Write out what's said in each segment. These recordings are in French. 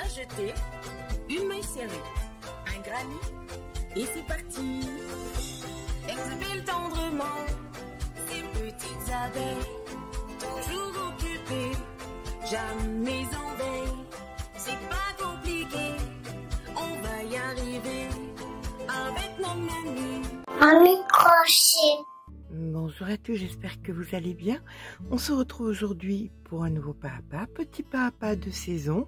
jeter, une maille serrée, un granit, et c'est parti. Exhibile tendrement ces petites abeilles, toujours occupées, jamais en veille. C'est pas compliqué, on va y arriver avec nos menus. Un microchet. Bonjour à tous, j'espère que vous allez bien. On se retrouve aujourd'hui pour un nouveau pas à pas, petit pas à pas de saison.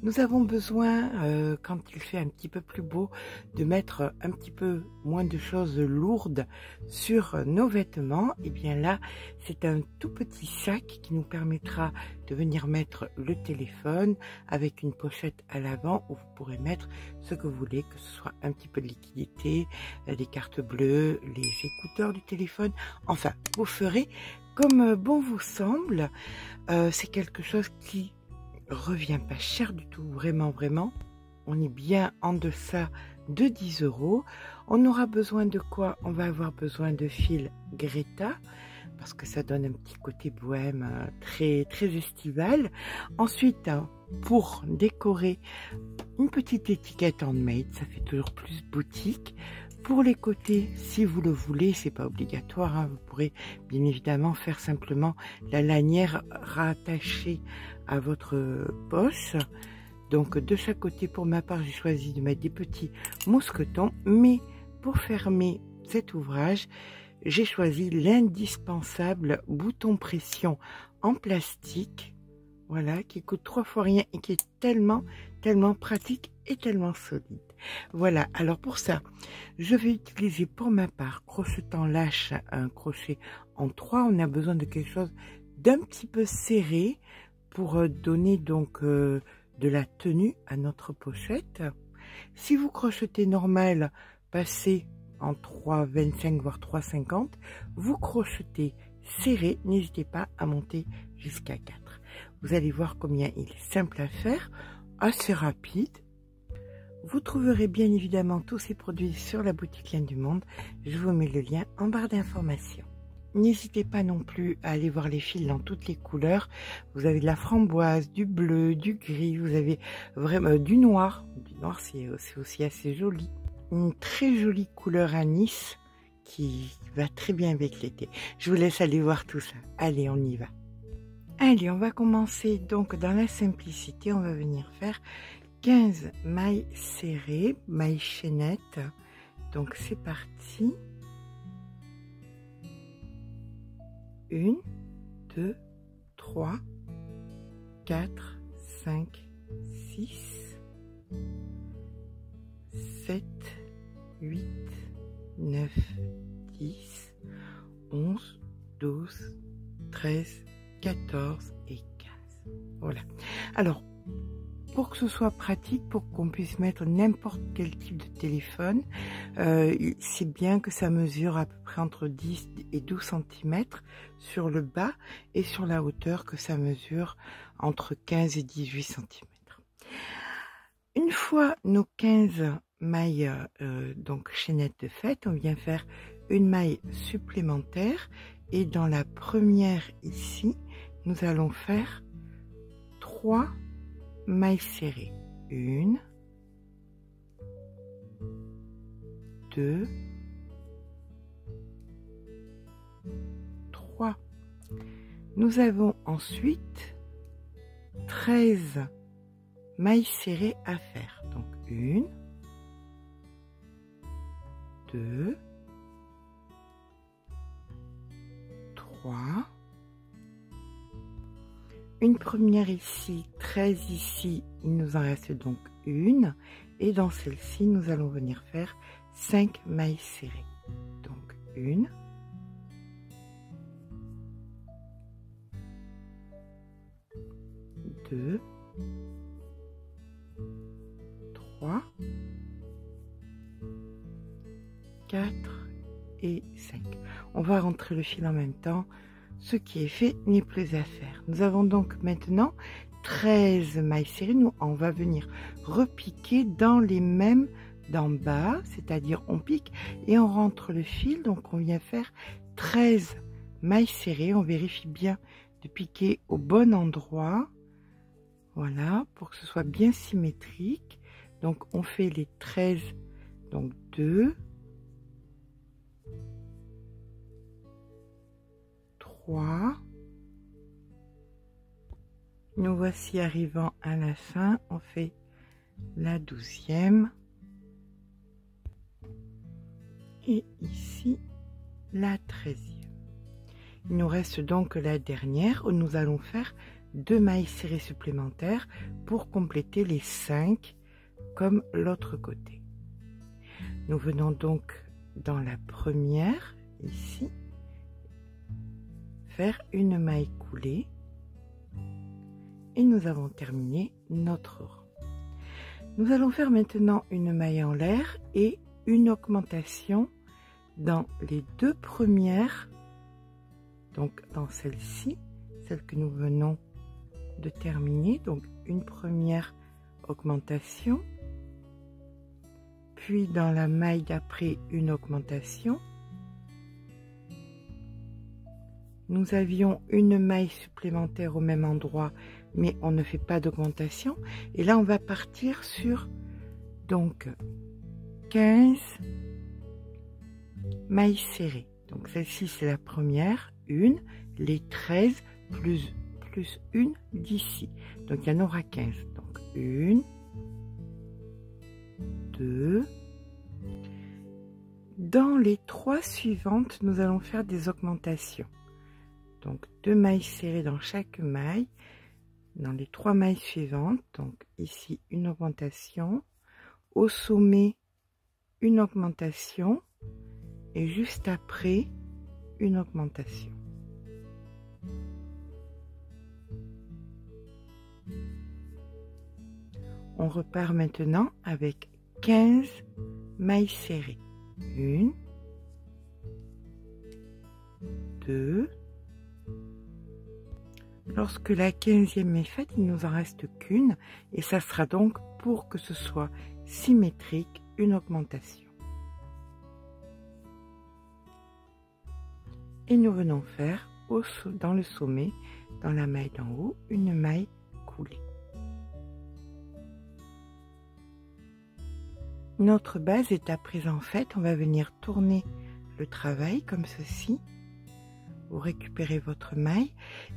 Nous avons besoin, quand il fait un petit peu plus beau, de mettre un petit peu moins de choses lourdes sur nos vêtements. Et bien là, c'est un tout petit sac qui nous permettra de venir mettre le téléphone avec une pochette à l'avant où vous pourrez mettre ce que vous voulez, que ce soit un petit peu de liquidité, des cartes bleues, les écouteurs du téléphone. Enfin, vous ferez comme bon vous semble. C'est quelque chose qui revient pas cher du tout, vraiment. On est bien en deçà de 10 €. On aura besoin de quoi? On va avoir besoin de fil Greta, parce que ça donne un petit côté bohème très estival. Ensuite, pour décorer, une petite étiquette handmade, ça fait toujours plus boutique. Pour les côtés, si vous le voulez, c'est pas obligatoire, hein, vous pourrez bien évidemment faire simplement la lanière rattachée à votre poche. Donc de chaque côté, pour ma part, j'ai choisi de mettre des petits mousquetons, mais pour fermer cet ouvrage, j'ai choisi l'indispensable bouton pression en plastique, voilà, qui coûte 3 fois rien et qui est tellement pratique et tellement solide. Voilà, alors pour ça, je vais utiliser pour ma part, crochetant lâche, un crochet en 3. On a besoin de quelque chose d'un petit peu serré pour donner donc de la tenue à notre pochette. Si vous crochetez normal, passez en 3,25 voire 3,50, vous crochetez serré, n'hésitez pas à monter jusqu'à 4. Vous allez voir combien il est simple à faire, assez rapide. Vous trouverez bien évidemment tous ces produits sur la boutique Laine du Monde. Je vous mets le lien en barre d'informations. N'hésitez pas non plus à aller voir les fils dans toutes les couleurs. Vous avez de la framboise, du bleu, du gris, vous avez vraiment du noir. Du noir, c'est aussi assez joli. Une très jolie couleur anis qui va très bien avec l'été. Je vous laisse aller voir tout ça. Allez, on y va. Allez, on va commencer donc dans la simplicité. On va venir faire 15 mailles serrées, mailles chaînettes. Donc c'est parti. 1, 2, 3, 4, 5, 6, 7, 8, 9, 10, 11, 12, 13, 14 et 15. Voilà. Alors, pour que ce soit pratique, pour qu'on puisse mettre n'importe quel type de téléphone, c'est bien que ça mesure à peu près entre 10 et 12 cm sur le bas et sur la hauteur que ça mesure entre 15 et 18 cm. Une fois nos 15 mailles donc chaînettes de faites, on vient faire une maille supplémentaire et dans la première ici, nous allons faire 3 mailles serrées. 1, 2, 3. Nous avons ensuite 13 mailles serrées à faire. Donc 1, 2, 3. Une première ici, 13 ici, il nous en reste donc une. Et dans celle-ci, nous allons venir faire 5 mailles serrées. Donc 1, 2, 3, 4 et 5. On va rentrer le fil en même temps. Ce qui est fait n'est plus à faire. Nous avons donc maintenant 13 mailles serrées. Nous, on va venir repiquer dans les mêmes d'en bas, c'est-à-dire on pique et on rentre le fil. Donc on vient faire 13 mailles serrées. On vérifie bien de piquer au bon endroit. Voilà, pour que ce soit bien symétrique. Donc on fait les 13, donc 2, 3. Nous voici arrivant à la fin, on fait la 12e. Et ici, la 13e. Il nous reste donc la dernière où nous allons faire 2 mailles serrées supplémentaires pour compléter les 5 comme l'autre côté. Nous venons donc dans la première, ici, faire une maille coulée et nous avons terminé notre rang. Nous allons faire maintenant une maille en l'air et une augmentation dans les 2 premières, donc dans celle-ci, celle que nous venons de terminer, donc une première augmentation, puis dans la maille d'après une augmentation. Nous avions une maille supplémentaire au même endroit, mais on ne fait pas d'augmentation, et là on va partir sur donc 15 mailles serrées. Donc celle-ci c'est la première, une, les 13 plus une d'ici. Donc il y en aura 15. Donc 1, 2. Dans les 3 suivantes, nous allons faire des augmentations. Donc 2 mailles serrées dans chaque maille. Dans les 3 mailles suivantes, donc ici une augmentation. Au sommet, une augmentation. Et juste après, une augmentation. On repart maintenant avec 15 mailles serrées. 1, 2. Lorsque la 15e est faite, il ne nous en reste qu'une et ça sera donc, pour que ce soit symétrique, une augmentation. Et nous venons faire dans le sommet, dans la maille d'en haut, une maille coulée. Notre base est à présent faite. On va venir tourner le travail comme ceci. Vous récupérez votre maille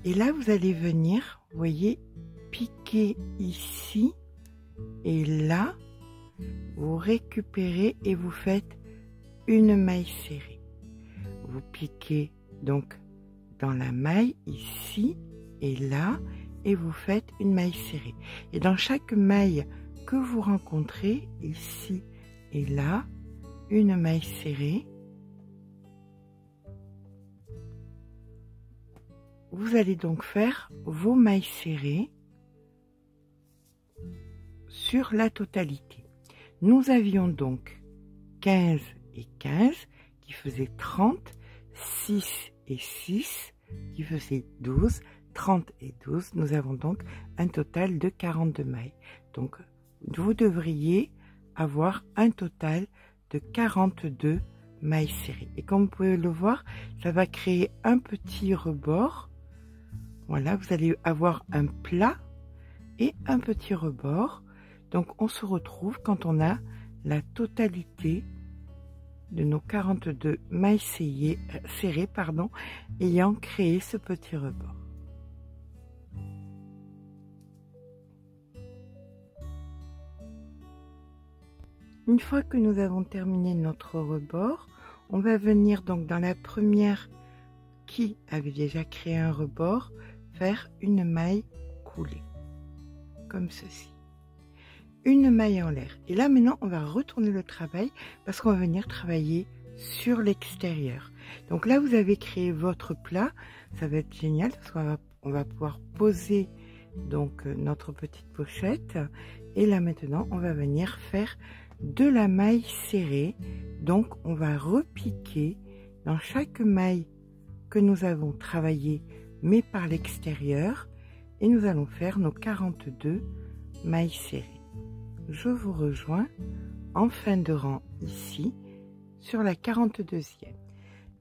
et là vous allez venir, vous voyez, piquer ici et là vous récupérez et vous faites une maille serrée. Vous piquez donc dans la maille ici et là et vous faites une maille serrée. Et dans chaque maille que vous rencontrez ici et là, une maille serrée. Vous allez donc faire vos mailles serrées sur la totalité. Nous avions donc 15 et 15 qui faisaient 30, 6 et 6 qui faisaient 12, 30 et 12. Nous avons donc un total de 42 mailles. Donc vous devriez avoir un total de 42 mailles serrées. Et comme vous pouvez le voir, ça va créer un petit rebord. Voilà, vous allez avoir un plat et un petit rebord. Donc on se retrouve quand on a la totalité de nos 42 mailles serrées, ayant créé ce petit rebord. Une fois que nous avons terminé notre rebord, on va venir donc dans la première qui avait déjà créé un rebord, faire une maille coulée, comme ceci. Une maille en l'air. Et là maintenant, on va retourner le travail parce qu'on va venir travailler sur l'extérieur. Donc là, vous avez créé votre plat. Ça va être génial parce qu'on va pouvoir poser donc notre petite pochette. Et là maintenant, on va venir faire de la maille serrée. Donc on va repiquer dans chaque maille que nous avons travaillé mais par l'extérieur et nous allons faire nos 42 mailles serrées. Je vous rejoins en fin de rang ici sur la 42e.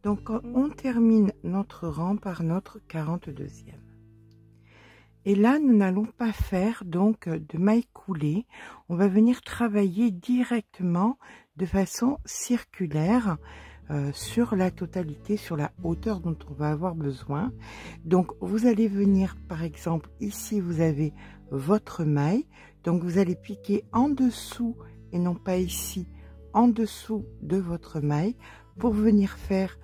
Donc on termine notre rang par notre 42e. Et là, nous n'allons pas faire donc de mailles coulées. On va venir travailler directement de façon circulaire sur la totalité, sur la hauteur dont on va avoir besoin. Donc, vous allez venir, par exemple, ici, vous avez votre maille. Donc, vous allez piquer en dessous et non pas ici, en dessous de votre maille pour venir faire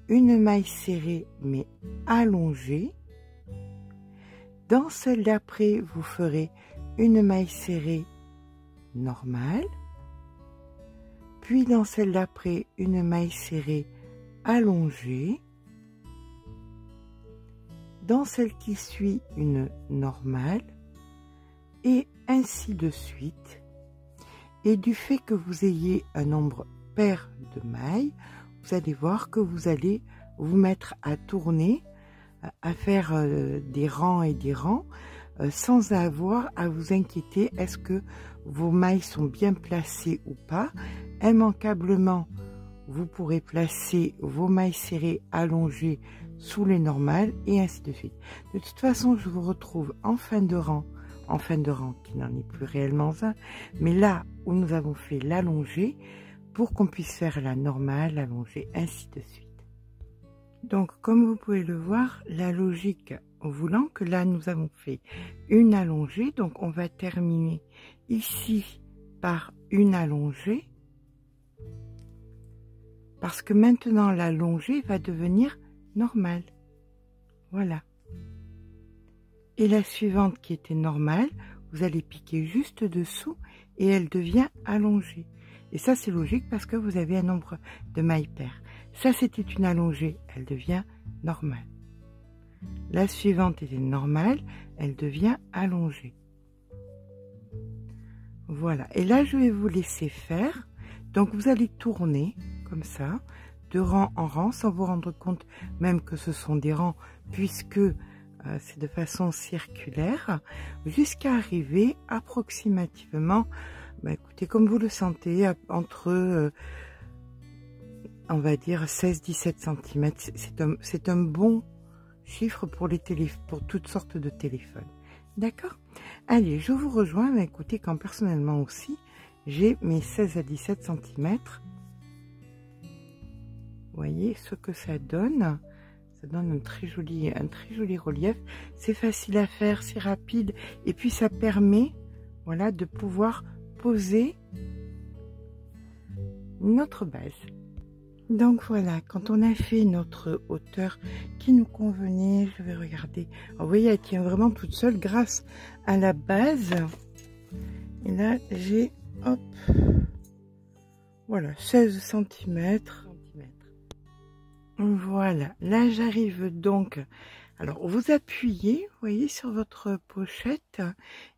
une maille serrée mais allongée. Dans celle d'après, vous ferez une maille serrée normale. Puis dans celle d'après, une maille serrée allongée. Dans celle qui suit, une normale. Et ainsi de suite. Et du fait que vous ayez un nombre pair de mailles, vous allez voir que vous allez vous mettre à tourner, à faire des rangs et des rangs, sans avoir à vous inquiéter, est-ce que vos mailles sont bien placées ou pas. Immanquablement, vous pourrez placer vos mailles serrées allongées sous les normales et ainsi de suite. De toute façon, je vous retrouve en fin de rang qui n'en est plus réellement un, mais là où nous avons fait l'allongée pour qu'on puisse faire la normale, l'allongée, ainsi de suite. Donc, comme vous pouvez le voir, la logique voulant que là, nous avons fait une allongée. Donc, on va terminer ici par une allongée. Parce que maintenant, l'allongée va devenir normale. Voilà. Et la suivante qui était normale, vous allez piquer juste dessous et elle devient allongée. Et ça, c'est logique parce que vous avez un nombre de mailles paires. Ça, c'était une allongée, elle devient normale. La suivante était normale, elle devient allongée. Voilà, et là, je vais vous laisser faire. Donc, vous allez tourner comme ça, de rang en rang, sans vous rendre compte même que ce sont des rangs, puisque c'est de façon circulaire, jusqu'à arriver approximativement, écoutez, comme vous le sentez, entre... on va dire 16-17 cm. C'est un bon chiffre pour pour toutes sortes de téléphones. D'accord? Allez, je vous rejoins. Mais écoutez, quand personnellement aussi, j'ai mes 16 à 17 cm. Vous voyez ce que ça donne? Ça donne un très joli relief. C'est facile à faire, c'est rapide. Et puis ça permet, voilà, de pouvoir poser notre base. Donc voilà, quand on a fait notre hauteur qui nous convenait, je vais regarder. Alors, vous voyez, elle tient vraiment toute seule grâce à la base. Et là, j'ai, hop, voilà, 16 cm. Voilà, là j'arrive donc. Alors, vous appuyez, vous voyez, sur votre pochette.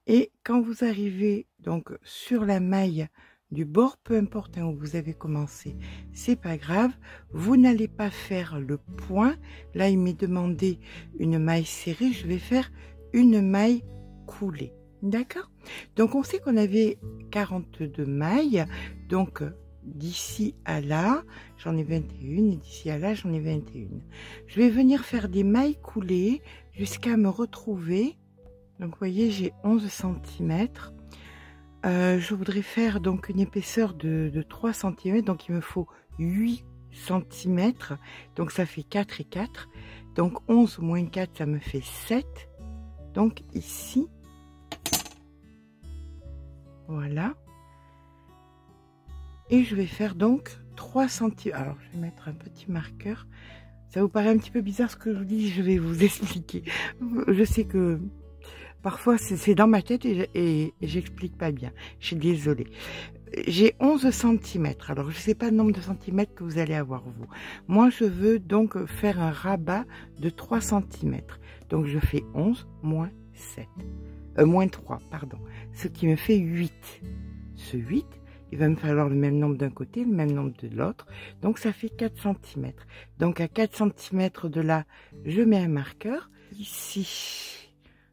Et quand vous arrivez donc sur la maille du bord, peu importe où vous avez commencé, c'est pas grave, vous n'allez pas faire le point. Là, il m'est demandé une maille serrée, je vais faire une maille coulée. D'accord? Donc, on sait qu'on avait 42 mailles, donc d'ici à là, j'en ai 21, et d'ici à là, j'en ai 21. Je vais venir faire des mailles coulées jusqu'à me retrouver. Donc, vous voyez, j'ai 11 cm. Je voudrais faire donc une épaisseur de 3 cm, donc il me faut 8 cm, donc ça fait 4 et 4, donc 11 moins 4 ça me fait 7, donc ici, voilà, et je vais faire donc 3 cm, alors je vais mettre un petit marqueur, ça vous paraît un petit peu bizarre ce que je vous dis, je vais vous expliquer, je sais que parfois, c'est dans ma tête et j'explique pas bien. Je suis désolée. J'ai 11 cm. Alors, je ne sais pas le nombre de centimètres que vous allez avoir, vous. Moi, je veux donc faire un rabat de 3 cm. Donc, je fais 11 moins 7. Moins 3, pardon. Ce qui me fait 8. Ce 8, il va me falloir le même nombre d'un côté, le même nombre de l'autre. Donc, ça fait 4 cm. Donc, à 4 cm de là, je mets un marqueur. Ici,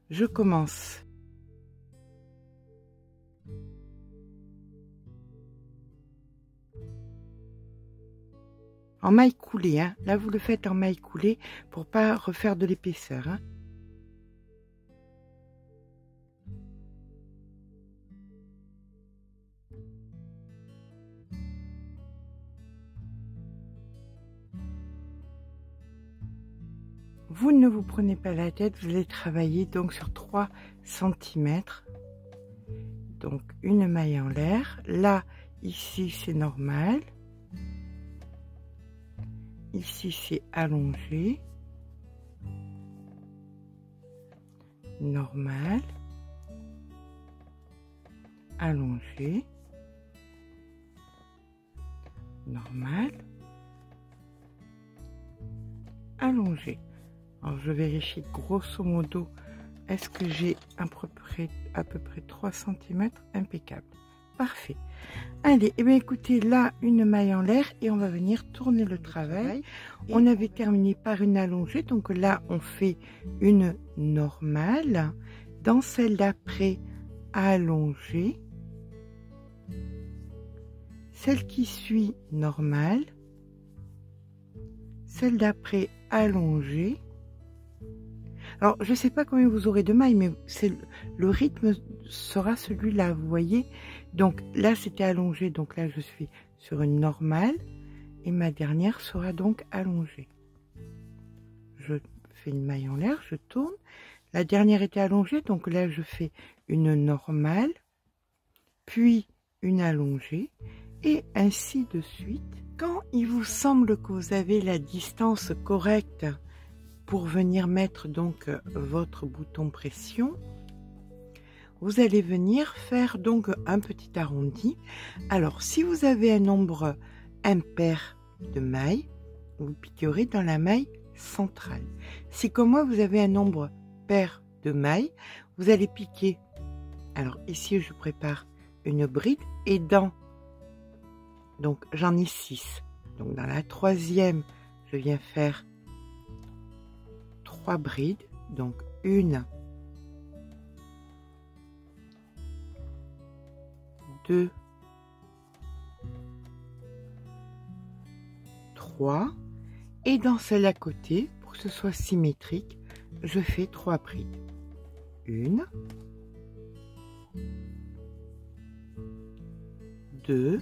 je commence. En maille coulée, hein. Là, vous le faites en maille coulée pour pas refaire de l'épaisseur, hein. vous ne vous prenez pas la tête, vous allez travailler donc sur 3 cm. Donc une maille en l'air. Là, ici c'est normal. Ici c'est allongé. Normal. Allongé. Normal. Allongé. Alors je vérifie grosso modo, est-ce que j'ai à peu près 3 cm, impeccable. Parfait. Allez, et bien écoutez, là une maille en l'air et on va venir tourner le travail. On avait terminé par une allongée, donc là on fait une normale. Dans celle d'après, allongée. Celle qui suit, normale. Celle d'après, allongée. Alors, je ne sais pas combien vous aurez de mailles, mais le rythme sera celui-là, vous voyez. Donc là, c'était allongé, donc là, je suis sur une normale. Et ma dernière sera donc allongée. Je fais une maille en l'air, je tourne. La dernière était allongée, donc là, je fais une normale, puis une allongée, et ainsi de suite. Quand il vous semble que vous avez la distance correcte pour venir mettre donc votre bouton pression, vous allez venir faire donc un petit arrondi. Alors si vous avez un nombre impair de mailles, vous piquerez dans la maille centrale. Si comme moi vous avez un nombre pair de mailles, vous allez piquer. Alors ici je prépare une bride et donc j'en ai 6. Donc dans la troisième, je viens faire 3 brides, donc 1, 2, 3, et dans celle à côté, pour que ce soit symétrique, je fais 3 brides. 1, 2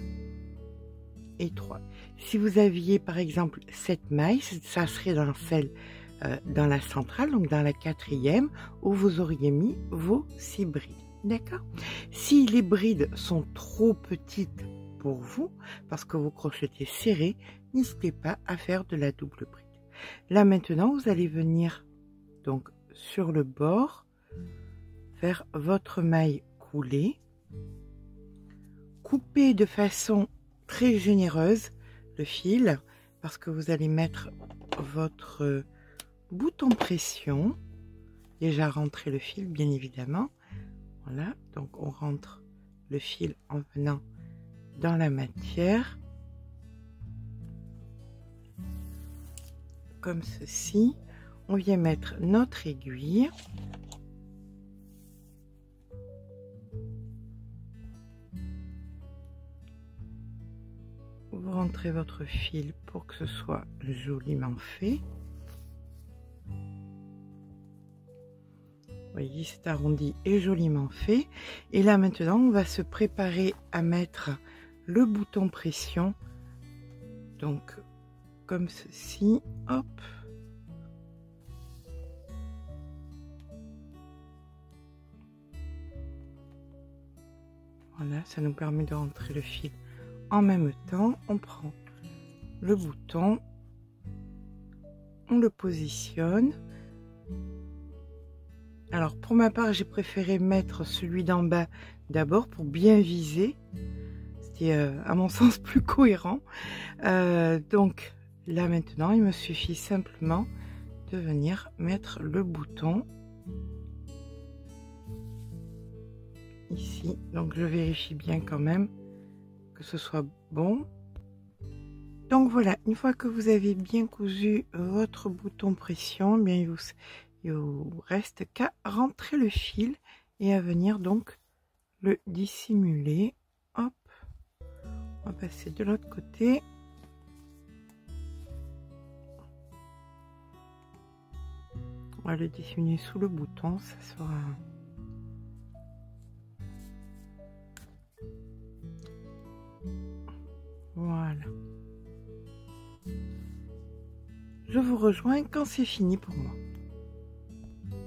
et 3. Si vous aviez par exemple 7 mailles, ça serait dans celle dans la centrale, donc dans la quatrième, où vous auriez mis vos 6 brides. D'accord? Si les brides sont trop petites pour vous, parce que vous crochetez serré, n'hésitez pas à faire de la double bride. Là maintenant, vous allez venir donc sur le bord, faire votre maille coulée, couper de façon très généreuse le fil, parce que vous allez mettre votre bouton pression, déjà rentrer le fil bien évidemment. Voilà, donc on rentre le fil en venant dans la matière comme ceci. On vient mettre notre aiguille, vous rentrez votre fil pour que ce soit joliment fait. Vous voyez, cet arrondi est joliment fait. Et là maintenant, on va se préparer à mettre le bouton pression. Donc, comme ceci, hop. Voilà, ça nous permet de rentrer le fil en même temps. On prend le bouton, on le positionne. Alors pour ma part, j'ai préféré mettre celui d'en bas d'abord pour bien viser. C'était à mon sens plus cohérent. Donc là maintenant, il me suffit simplement de venir mettre le bouton ici. Donc je vérifie bien quand même que ce soit bon. Donc voilà, une fois que vous avez bien cousu votre bouton pression, bien il vous reste qu'à rentrer le fil et à venir donc le dissimuler. Hop, on va passer de l'autre côté. On va le dissimuler sous le bouton, ça sera... Voilà. Je vous rejoins quand c'est fini pour moi.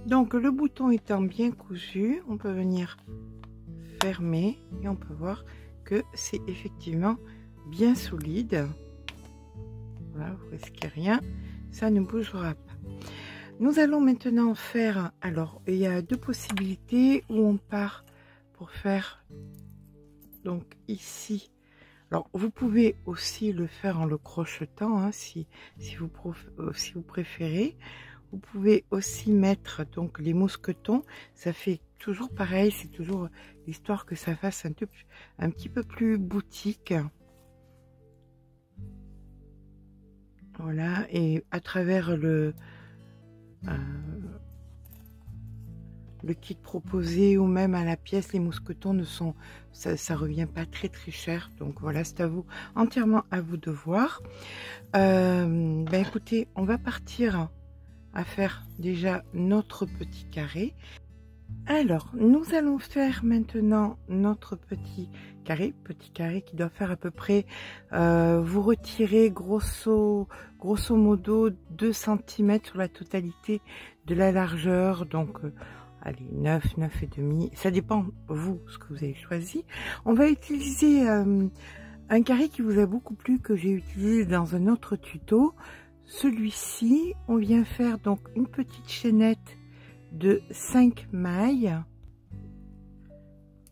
Donc le bouton étant bien cousu, on peut venir fermer et on peut voir que c'est effectivement bien solide. Voilà, vous risquez rien, ça ne bougera pas. Nous allons maintenant faire, alors il y a deux possibilités où on part pour faire, donc ici, alors vous pouvez aussi le faire en le crochetant, hein, si vous préférez. Vous pouvez aussi mettre donc les mousquetons, ça fait toujours pareil, c'est toujours l'histoire que ça fasse un petit peu plus boutique. Voilà, et à travers le kit proposé ou même à la pièce, les mousquetons ne sont, ça revient pas très cher. Donc voilà, c'est à vous, entièrement à vous de voir. Ben écoutez, on va partir à faire déjà notre petit carré. Alors, nous allons faire maintenant notre petit carré qui doit faire à peu près, vous retirez grosso modo 2 cm sur la totalité de la largeur, donc allez, 9 et demi, ça dépend vous ce que vous avez choisi. On va utiliser un carré qui vous a beaucoup plu, que j'ai utilisé dans un autre tuto. Celui-ci, on vient faire donc une petite chaînette de 5 mailles,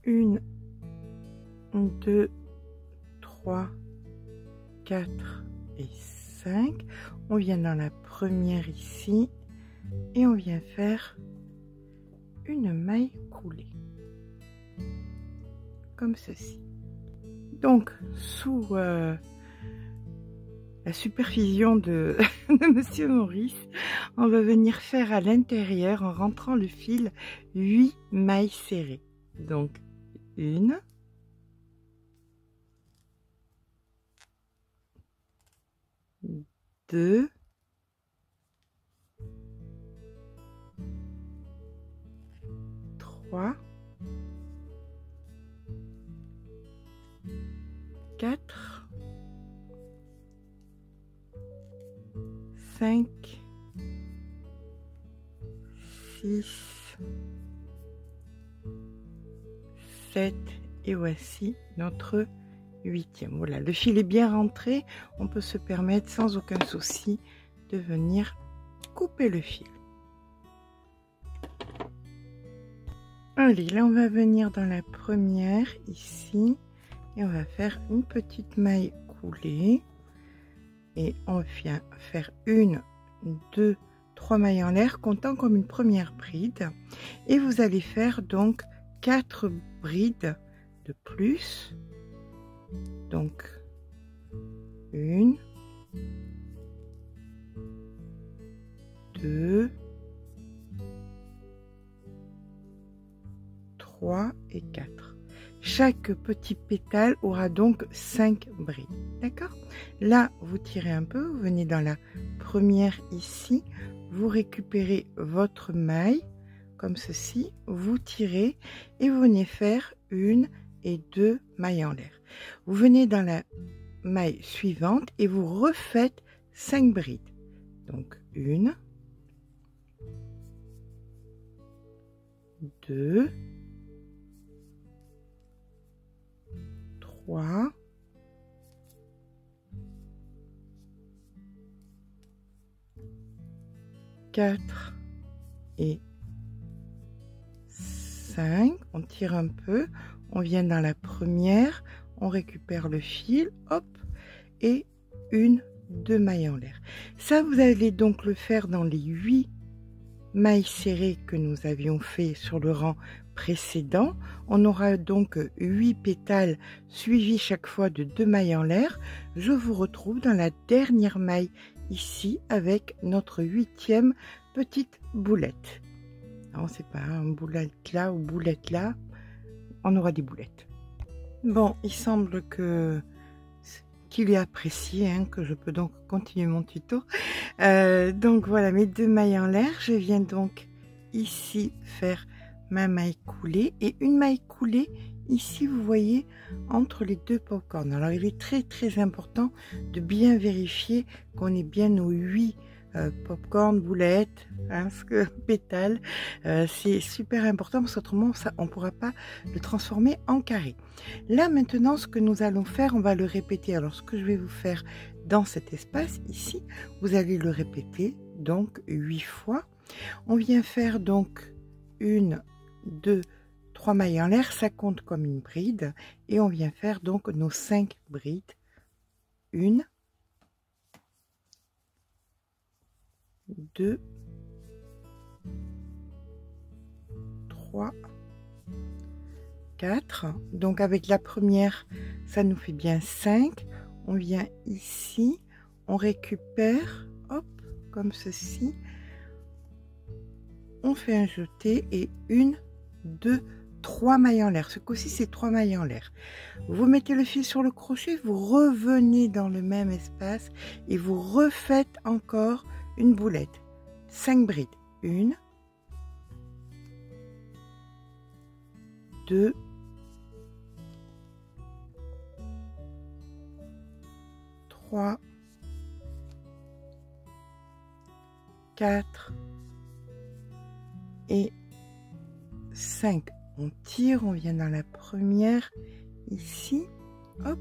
1, 2, 3, 4 et 5. On vient dans la première ici et on vient faire une maille coulée comme ceci. Donc sous la supervision de Monsieur Maurice, on va venir faire à l'intérieur, en rentrant le fil, 8 mailles serrées. Donc 1, 2, 3, 4, 5, 6, 7 et voici notre 8e. Voilà, le fil est bien rentré, on peut se permettre sans aucun souci de venir couper le fil. Allez, là on va venir dans la première ici et on va faire une petite maille coulée. Et on vient faire 1, 2, 3 mailles en l'air, comptant comme une première bride. Et vous allez faire donc 4 brides de plus. Donc 1, 2, 3 et 4. Chaque petit pétale aura donc 5 brides. D'accord? Là, vous tirez un peu, vous venez dans la première ici, vous récupérez votre maille, comme ceci, vous tirez et vous venez faire 1 et 2 mailles en l'air. Vous venez dans la maille suivante et vous refaites 5 brides. Donc 1, 2, 3, 4 et 5. On tire un peu, on vient dans la première, on récupère le fil, hop, et 1, 2 mailles en l'air. Ça, vous allez donc le faire dans les 8 mailles serrées que nous avions fait sur le rang précédent. On aura donc 8 pétales suivis chaque fois de 2 mailles en l'air. Je vous retrouve dans la dernière maille ici avec notre 8e petite boulette. On ne sait pas, un boulette là ou boulette là, on aura des boulettes. Bon, il semble qu'il est apprécié, hein, que je peux donc continuer mon tuto. Donc voilà mes 2 mailles en l'air. Je viens donc ici faire ma maille coulée et une maille coulée ici, vous voyez, entre les 2 pop-corns. Alors il est très important de bien vérifier qu'on ait bien nos 8 popcorn, boulettes, hein, pétales. C'est super important parce qu'autrement on ne pourra pas le transformer en carré. Là maintenant, ce que nous allons faire, on va le répéter. Alors ce que je vais vous faire dans cet espace ici, vous allez le répéter donc 8 fois. On vient faire donc 1, 2, 3 mailles en l'air, ça compte comme une bride, et on vient faire donc nos 5 brides. 1, 2, 3, 4. Donc avec la première, ça nous fait bien 5. On vient ici, on récupère, hop, comme ceci. On fait un jeté et 1, 2, 3 mailles en l'air. Ce coup-ci, c'est 3 mailles en l'air. Vous mettez le fil sur le crochet, vous revenez dans le même espace et vous refaites encore une boulette. 5 brides. 1, 2, 3, 4 et 5. On tire, on vient dans la première ici, hop,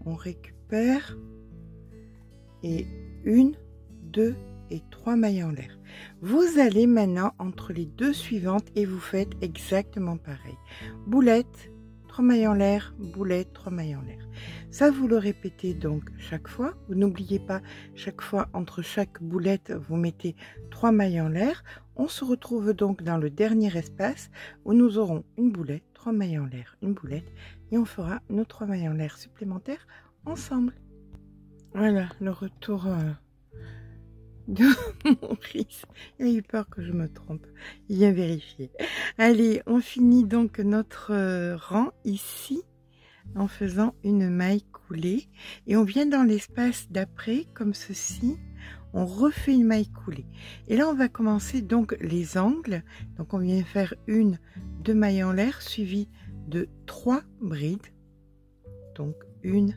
on récupère et 1, 2 et 3 mailles en l'air. Vous allez maintenant entre les deux suivantes et vous faites exactement pareil. Boulette, 3 mailles en l'air, boulette, 3 mailles en l'air. Ça, vous le répétez donc chaque fois. Vous n'oubliez pas, chaque fois, entre chaque boulette, vous mettez 3 mailles en l'air. On se retrouve donc dans le dernier espace où nous aurons une boulette, 3 mailles en l'air, une boulette, et on fera nos 3 mailles en l'air supplémentaires ensemble. Voilà, le retour de Maurice. Il a eu peur que je me trompe. Il vient vérifier. Allez, on finit donc notre rang ici en faisant une maille coulée et on vient dans l'espace d'après comme ceci, on refait une maille coulée et là on va commencer donc les angles. Donc on vient faire 1, 2 mailles en l'air suivi de 3 brides, donc 1,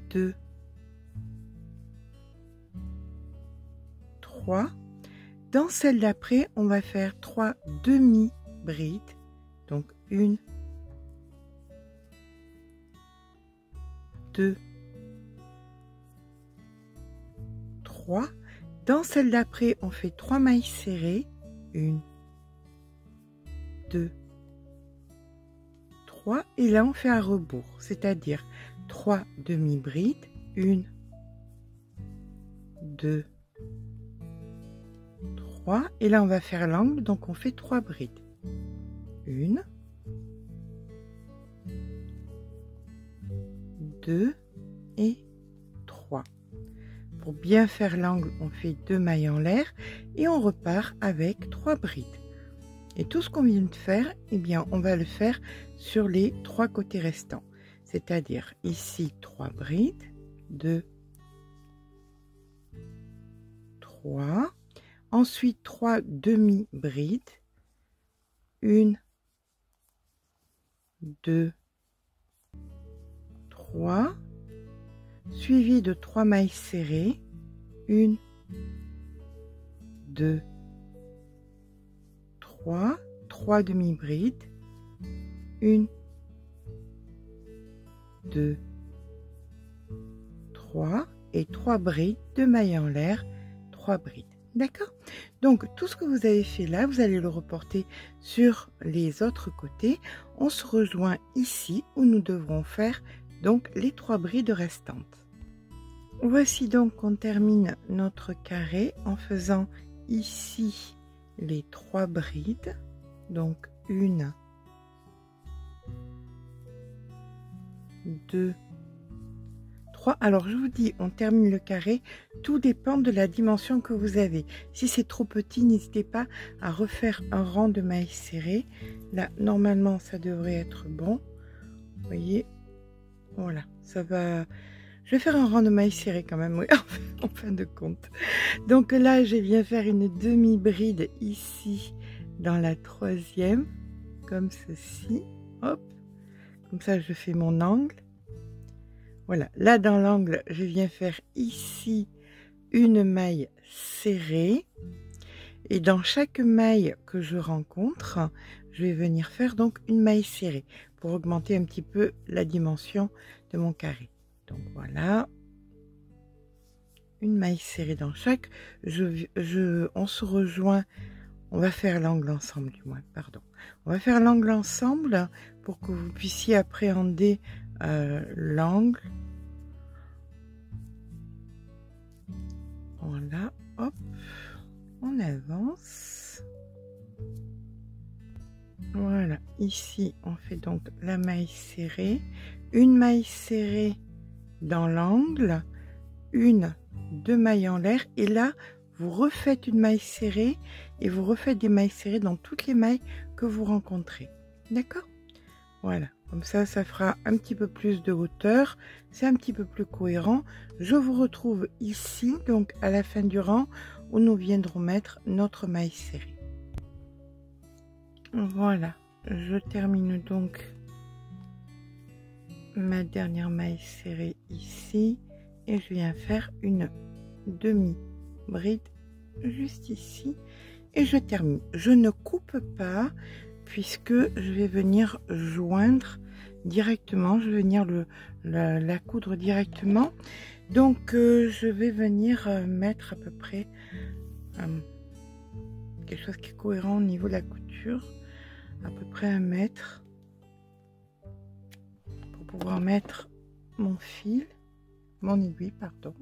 2, 3. Dans celle d'après, on va faire 3 demi-brides, donc 1, 2, 3. Dans celle d'après, on fait 3 mailles serrées, 1, 2, 3. Et là, on fait un rebours, c'est-à-dire 3 demi-brides, 1, 2, 3. Et là, on va faire l'angle, donc on fait 3 brides. 1, 2 et 3. Pour bien faire l'angle, on fait 2 mailles en l'air et on repart avec 3 brides. Et tout ce qu'on vient de faire, eh bien, on va le faire sur les 3 côtés restants. C'est-à-dire ici 3 brides, 2, 3. Ensuite 3 demi-brides, 1, 2, 3, suivi de 3 mailles serrées, 1, 2, 3, 3 demi-brides, 1, 2, 3 et 3 brides, 2 mailles en l'air, 3 brides. D'accord? Donc tout ce que vous avez fait là, vous allez le reporter sur les autres côtés. On se rejoint ici où nous devrons faire donc les 3 brides restantes. Voici donc qu'on termine notre carré en faisant ici les 3 brides. Donc 1, 2, 3. Alors je vous dis, on termine le carré, tout dépend de la dimension que vous avez. Si c'est trop petit, n'hésitez pas à refaire un rang de mailles serrées. Là, normalement, ça devrait être bon. Vous voyez, voilà, ça va. Je vais faire un rang de mailles serrées quand même, oui, en fin de compte. Donc là, je viens faire une demi-bride ici, dans la 3e, comme ceci. Hop. Comme ça, je fais mon angle. Voilà, là dans l'angle, je viens faire ici une maille serrée. Et dans chaque maille que je rencontre, je vais venir faire donc une maille serrée pour augmenter un petit peu la dimension de mon carré. Donc voilà, une maille serrée dans chaque. On se rejoint, on va faire l'angle ensemble du moins, pardon. On va faire l'angle ensemble pour que vous puissiez appréhender l'angle. Voilà, hop, on avance. Voilà, ici on fait donc la maille serrée, une maille serrée dans l'angle, deux mailles en l'air, et là vous refaites une maille serrée et vous refaites des mailles serrées dans toutes les mailles que vous rencontrez. D'accord? Voilà, comme ça, ça fera un petit peu plus de hauteur, c'est un petit peu plus cohérent. Je vous retrouve ici, donc à la fin du rang, où nous viendrons mettre notre maille serrée. Voilà, je termine donc ma dernière maille serrée ici, et je viens faire une demi-bride juste ici, et je termine. Je ne coupe pas, puisque je vais venir joindre directement, je vais venir la coudre directement. Donc je vais venir mettre à peu près quelque chose qui est cohérent au niveau de la couture, à peu près 1 mètre, pour pouvoir mettre mon fil, mon aiguille, pardon.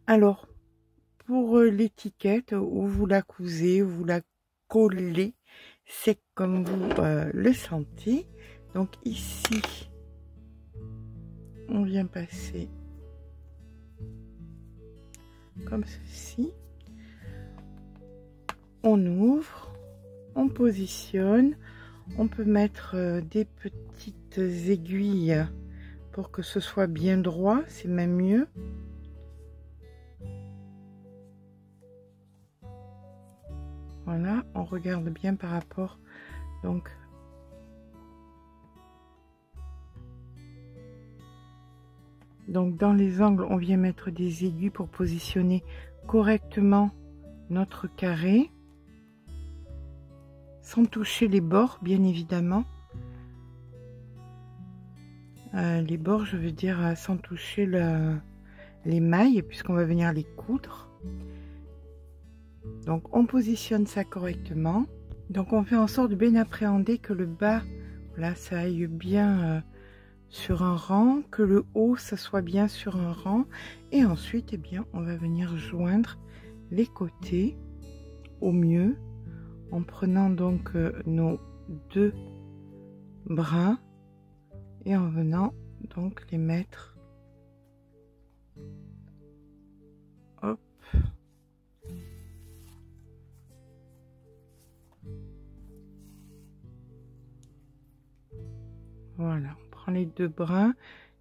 Alors, pour l'étiquette, où vous la cousez, où vous la collez, c'est comme vous le sentez. Donc ici, on vient passer comme ceci. On ouvre, on positionne. On peut mettre des petites aiguilles pour que ce soit bien droit, c'est même mieux. Voilà, on regarde bien par rapport, donc dans les angles, on vient mettre des aiguilles pour positionner correctement notre carré, sans toucher les bords, bien évidemment. Les bords, je veux dire, sans toucher les mailles, puisqu'on va venir les coudre. Donc on positionne ça correctement. Donc on fait en sorte de bien appréhender que le bas, là, ça aille bien sur un rang, que le haut, ça soit bien sur un rang. Et ensuite, eh bien, on va venir joindre les côtés au mieux, en prenant donc nos 2 brins et en venant donc les mettre. Hop. Voilà, on prend les 2 brins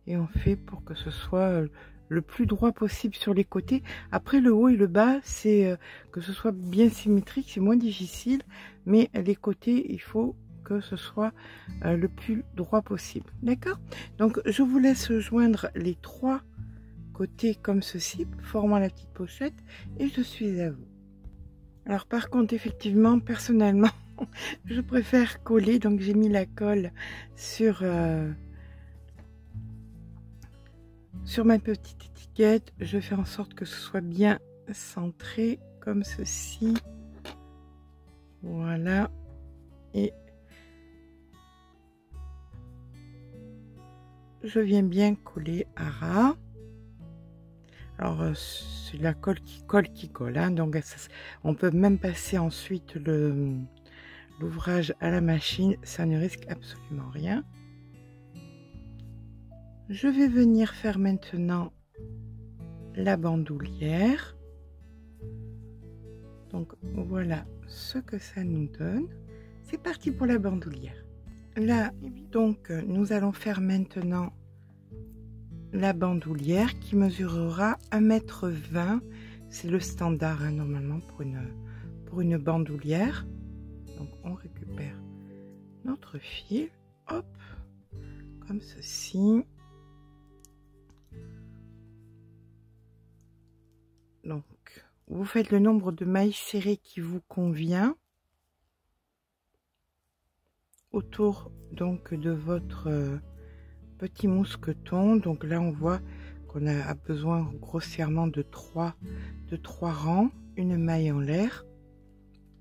et on fait pour que ce soit le plus droit possible sur les côtés. Après, le haut et le bas, c'est que ce soit bien symétrique, c'est moins difficile, mais les côtés, il faut que ce soit le plus droit possible. D'accord? Donc, je vous laisse joindre les 3 côtés comme ceci, formant la petite pochette, et je suis à vous. Alors, par contre, effectivement, personnellement, je préfère coller, donc j'ai mis la colle sur ma petite étiquette. Je fais en sorte que ce soit bien centré comme ceci. Voilà. Et je viens bien coller à ras. Alors c'est la colle qui colle, hein, donc on peut même passer ensuite l'ouvrage à la machine, ça ne risque absolument rien. Je vais venir faire maintenant la bandoulière. Donc voilà ce que ça nous donne. C'est parti pour la bandoulière. Là, donc, nous allons faire maintenant la bandoulière qui mesurera 1,20 m. C'est le standard, hein, normalement pour une bandoulière. Donc on récupère notre fil, hop, comme ceci. Donc, vous faites le nombre de mailles serrées qui vous convient autour donc de votre petit mousqueton. Donc là, on voit qu'on a besoin grossièrement de 3 rangs, une maille en l'air.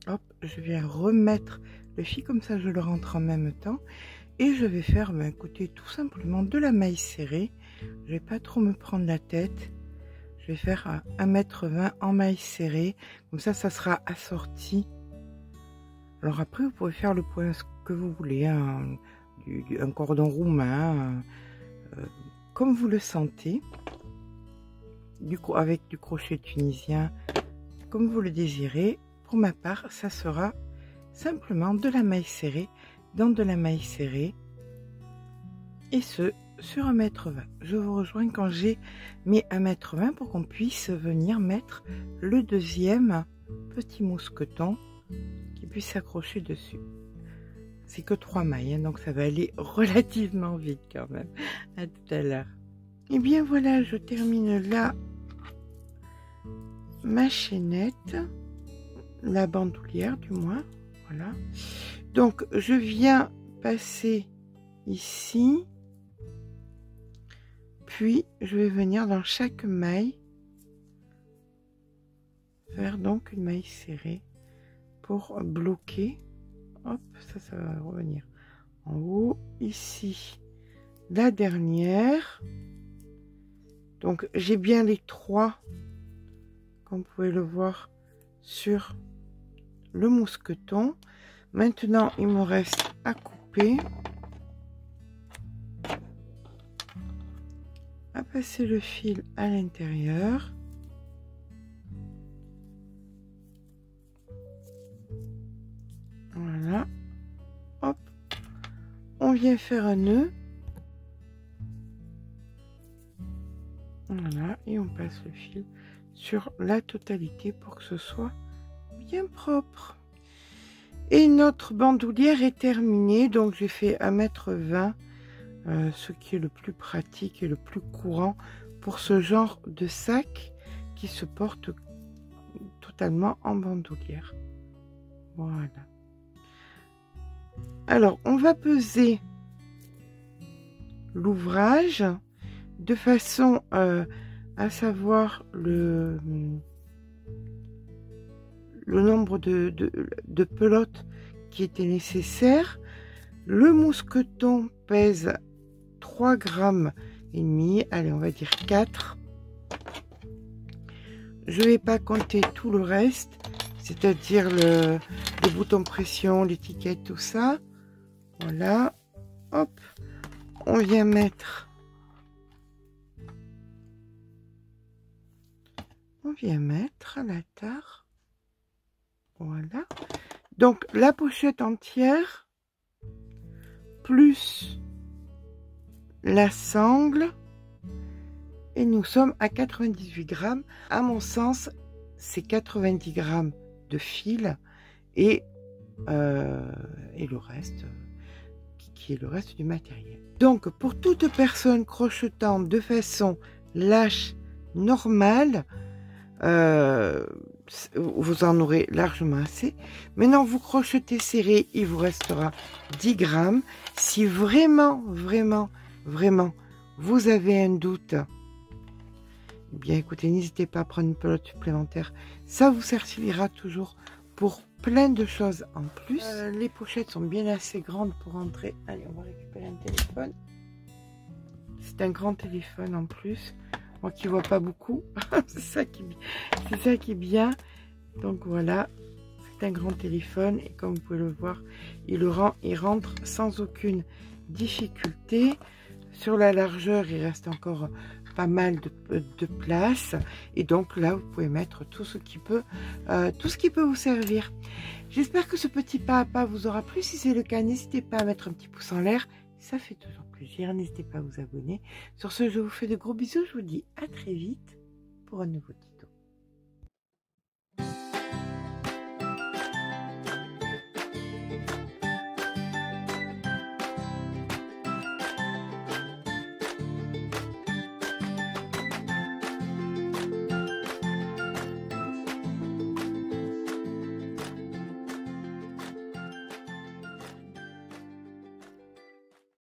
Hop, je viens remettre le fil comme ça, je le rentre en même temps et je vais faire, ben, écoutez, tout simplement de la maille serrée. Je vais pas trop me prendre la tête. Je vais faire 1,20 m en maille serrée, comme ça, ça sera assorti. Alors après, vous pouvez faire le point que vous voulez, hein, un cordon roumain, comme vous le sentez, avec du crochet tunisien, comme vous le désirez. Pour ma part, ça sera simplement de la maille serrée dans de la maille serrée, et ce sur 1,20 m. Je vous rejoins quand j'ai mis 1,20 m pour qu'on puisse venir mettre le deuxième petit mousqueton qui puisse s'accrocher dessus. C'est que 3 mailles, hein, donc ça va aller relativement vite quand même. À tout à l'heure. Et bien voilà, je termine là ma chaînette, la bandoulière du moins. Voilà. Donc je viens passer ici. Puis, je vais venir dans chaque maille faire donc une maille serrée pour bloquer. Hop, ça va revenir en haut. Ici, la dernière. Donc, j'ai bien les 3, comme vous pouvez le voir, sur le mousqueton. Maintenant, il me reste à couper. À passer le fil à l'intérieur. Voilà. Hop. On vient faire un nœud. Voilà. Et on passe le fil sur la totalité pour que ce soit bien propre. Et notre bandoulière est terminée. Donc j'ai fait 1,20 m. Ce qui est le plus pratique et le plus courant pour ce genre de sac qui se porte totalement en bandoulière. Voilà. Alors, on va peser l'ouvrage de façon à savoir le nombre de pelotes qui étaient nécessaires. Le mousqueton pèse 3,5 grammes. Allez, on va dire 4. Je vais pas compter tout le reste, c'est-à-dire le bouton pression, l'étiquette, tout ça. Voilà. Hop. On vient mettre. À la tare. Voilà. Donc, la pochette entière, plus la sangle, et nous sommes à 98 grammes. À mon sens, c'est 90 grammes de fil et le reste qui est le reste du matériel. Donc pour toute personne crochetant de façon lâche, normale, vous en aurez largement assez. Maintenant, vous crochetez serré, il vous restera 10 grammes. Si vraiment vous avez un doute, eh bien écoutez, n'hésitez pas à prendre une pelote supplémentaire. Ça vous servira toujours pour plein de choses en plus. Les pochettes sont bien assez grandes pour entrer. Allez, on va récupérer un téléphone. C'est un grand téléphone en plus. Moi qui vois pas beaucoup. c'est ça qui est bien. Donc voilà, c'est un grand téléphone et comme vous pouvez le voir, il rentre sans aucune difficulté. Sur la largeur, il reste encore pas mal de place et donc là vous pouvez mettre tout ce qui peut vous servir. J'espère que ce petit pas à pas vous aura plu. Si c'est le cas, n'hésitez pas à mettre un petit pouce en l'air, ça fait toujours plaisir. N'hésitez pas à vous abonner. Sur ce, je vous fais de gros bisous, je vous dis à très vite pour un nouveau tuto.